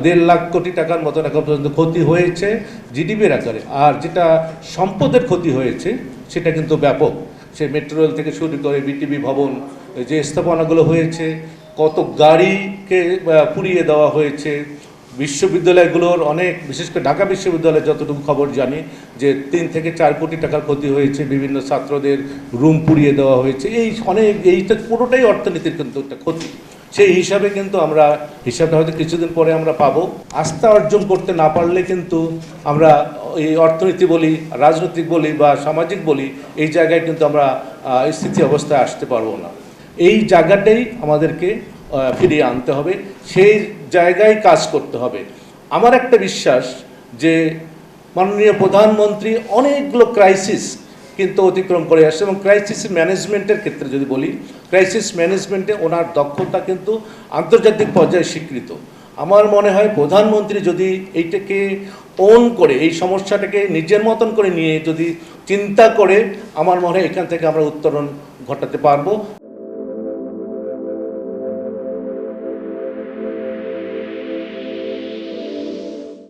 1.5 লাখ কোটি টাকার মতন এখন পর্যন্ত ক্ষতি হয়েছে জিডিপির আকারে। আর যেটা সম্পদের ক্ষতি হয়েছে সেটা কিন্তু ব্যাপক। সে মেট্রো রেল থেকে শুরু করে বিটিভি ভবন, যে স্থাপনাগুলো হয়েছে, কত গাড়িকে পুড়িয়ে দেওয়া হয়েছে, বিশ্ববিদ্যালয়গুলোর অনেক, বিশেষ করে ঢাকা বিশ্ববিদ্যালয়ের যতটুকু খবর জানি যে 3 থেকে 4 কোটি টাকার ক্ষতি হয়েছে, বিভিন্ন ছাত্রদের রুম পুড়িয়ে দেওয়া হয়েছে। এই অনেক, এইটা পুরোটাই অর্থনীতির কিন্তু একটা ক্ষতি। সেই হিসাবে কিন্তু আমরা হিসাবটা হয়তো কিছুদিন পরে আমরা পাবো। আস্থা অর্জন করতে না পারলে কিন্তু আমরা এই অর্থনীতি বলি, রাজনৈতিক বলি বা সামাজিক বলি, এই জায়গায় কিন্তু আমরা স্থিতি অবস্থায় আসতে পারবো না। এই জায়গাটাই আমাদেরকে ফিরিয়ে আনতে হবে, সেই জায়গায় কাজ করতে হবে। আমার একটা বিশ্বাস যে মাননীয় প্রধানমন্ত্রী অনেকগুলো ক্রাইসিস কিন্তু অতিক্রম করে আসছে, এবং ক্রাইসিস ম্যানেজমেন্টের ক্ষেত্রে যদি বলি, ক্রাইসিস ম্যানেজমেন্টে ওনার দক্ষতা কিন্তু আন্তর্জাতিক পর্যায়ে স্বীকৃত। আমার মনে হয় প্রধানমন্ত্রী যদি এইটাকে ওন করে, এই সমস্যাটাকে নিজের মতন করে নিয়ে যদি চিন্তা করে, আমার মনে হয় এখান থেকে আমরা উত্তরণ ঘটাতে পারবো।